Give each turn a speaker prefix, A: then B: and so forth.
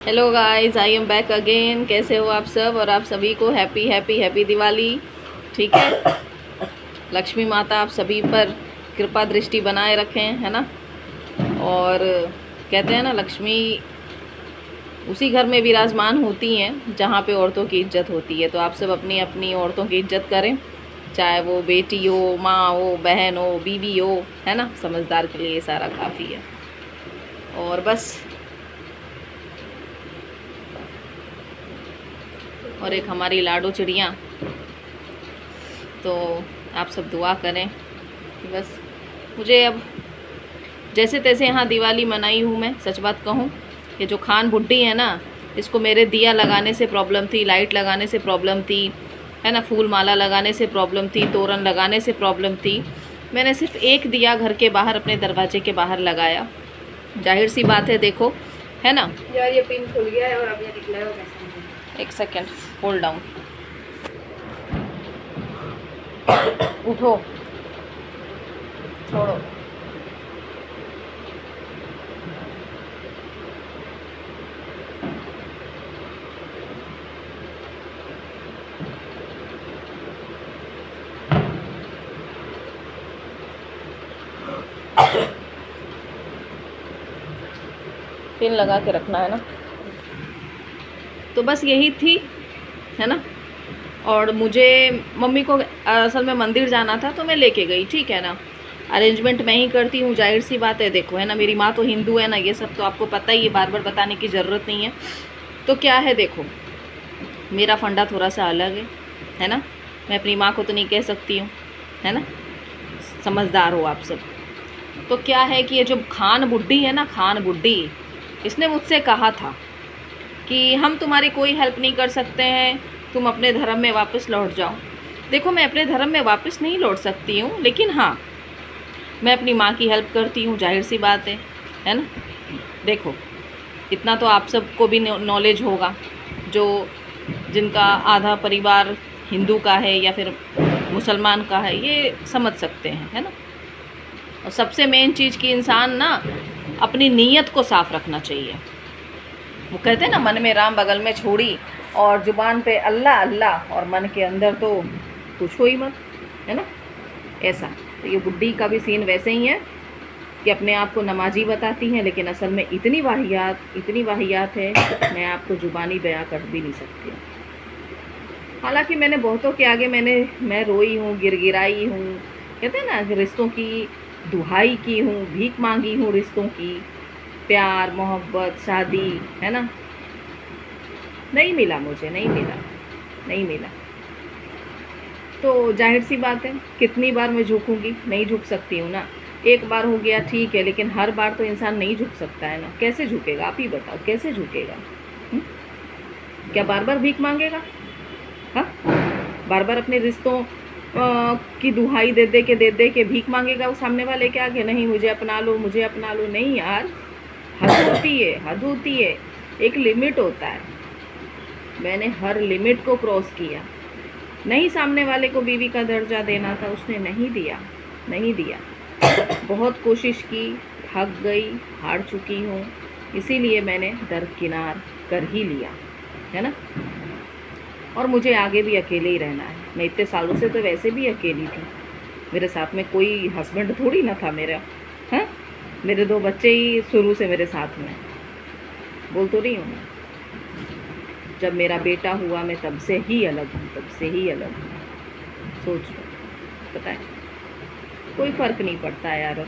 A: Hello guys, I am back again. कैसे हो आप सब? और आप सभी को हैप्पी हैप्पी हैप्पी दिवाली। ठीक है, लक्ष्मी माता आप सभी पर कृपा दृष्टि बनाए रखें, है ना। और कहते हैं ना, लक्ष्मी उसी घर में विराजमान होती हैं जहाँ पे औरतों की इज्जत होती है। तो आप सब अपनी अपनी औरतों की इज्जत करें, चाहे वो बेटी हो, माँ हो, बहन हो, बीवी हो, है ना। समझदार के लिए ये सारा काफ़ी है। और बस, और एक हमारी लाडो चिड़िया। तो आप सब दुआ करें कि बस मुझे अब जैसे तैसे यहाँ दिवाली मनाई हूँ। मैं सच बात कहूँ, ये जो खान बुड्ढी है ना, इसको मेरे दिया लगाने से प्रॉब्लम थी, लाइट लगाने से प्रॉब्लम थी, है ना, फूल माला लगाने से प्रॉब्लम थी, तोरण लगाने से प्रॉब्लम थी। मैंने सिर्फ एक दिया घर के बाहर, अपने दरवाजे के बाहर लगाया। जाहिर सी बात है, देखो, है ना।
B: यार ये पिन खुल गया है और अब ये निकला है, वो कैसे?
A: एक सेकेंड, होल्ड डाउन। उठो, छोड़ो। पिन लगा के रखना है ना। तो बस यही थी, है ना। और मुझे मम्मी को असल में मंदिर जाना था, तो मैं लेके गई, ठीक है ना। अरेंजमेंट मैं ही करती हूँ, जाहिर सी बात है। देखो, है ना, मेरी माँ तो हिंदू है ना, ये सब तो आपको पता ही है, बार बार बताने की ज़रूरत नहीं है। तो क्या है, देखो, मेरा फंडा थोड़ा सा अलग है ना। मैं अपनी माँ को तो नहीं कह सकती हूँ, है ना। समझदार हो आप सब। तो क्या है कि ये जो खान बुड्ढी है ना, खान बुड्ढी, इसने मुझसे कहा था कि हम तुम्हारी कोई हेल्प नहीं कर सकते हैं, तुम अपने धर्म में वापस लौट जाओ। देखो, मैं अपने धर्म में वापस नहीं लौट सकती हूँ, लेकिन हाँ, मैं अपनी माँ की हेल्प करती हूँ, जाहिर सी बात है ना। देखो, इतना तो आप सबको भी नॉलेज होगा, जो जिनका आधा परिवार हिंदू का है या फिर मुसलमान का है, ये समझ सकते हैं, है ना। और सबसे मेन चीज़ कि इंसान ना अपनी नीयत को साफ रखना चाहिए। वो कहते हैं ना, मन में राम बगल में छोड़ी, और ज़ुबान पे अल्लाह अल्लाह, और मन के अंदर तो पूछो ही मत, है ना। ऐसा तो ये बुड्ढी का भी सीन वैसे ही है कि अपने आप को नमाजी बताती हैं, लेकिन असल में इतनी वाहियात है, मैं आपको ज़ुबानी बयां कर भी नहीं सकती। हालांकि मैंने बहुतों के आगे मैं रोई हूँ, गिड़गिड़ाई हूँ, कहते हैं ना, रिश्तों की दुहाई की हूँ, भीख मांगी हूँ रिश्तों की, प्यार मोहब्बत शादी, है ना। नहीं मिला, मुझे नहीं मिला। तो जाहिर सी बात है, कितनी बार मैं झुकूंगी? नहीं झुक सकती हूँ ना। एक बार हो गया ठीक है, लेकिन हर बार तो इंसान नहीं झुक सकता है ना। कैसे झुकेगा, आप ही बताओ, कैसे झुकेगा? क्या बार बार भीख मांगेगा? हाँ, बार बार अपने रिश्तों की दुहाई दे के भीख मांगेगा वो सामने वाले के आगे? नहीं, मुझे अपना लो, मुझे अपना लो। नहीं यार, हद होती है, एक लिमिट होता है। मैंने हर लिमिट को क्रॉस किया। नहीं, सामने वाले को बीवी का दर्जा देना था, उसने नहीं दिया। बहुत कोशिश की, थक गई, हार चुकी हूँ, इसीलिए मैंने दरकिनार कर ही लिया, है ना। और मुझे आगे भी अकेले ही रहना है। मैं इतने सालों से तो वैसे भी अकेली थी, मेरे साथ में कोई हस्बैंड थोड़ी ना था मेरा, हैं। मेरे 2 बच्चे ही शुरू से मेरे साथ में, बोल तो रही हूँ मैं। जब मेरा बेटा हुआ, मैं तब से ही अलग हूँ, सोच लो, पता है, कोई फ़र्क नहीं पड़ता यार।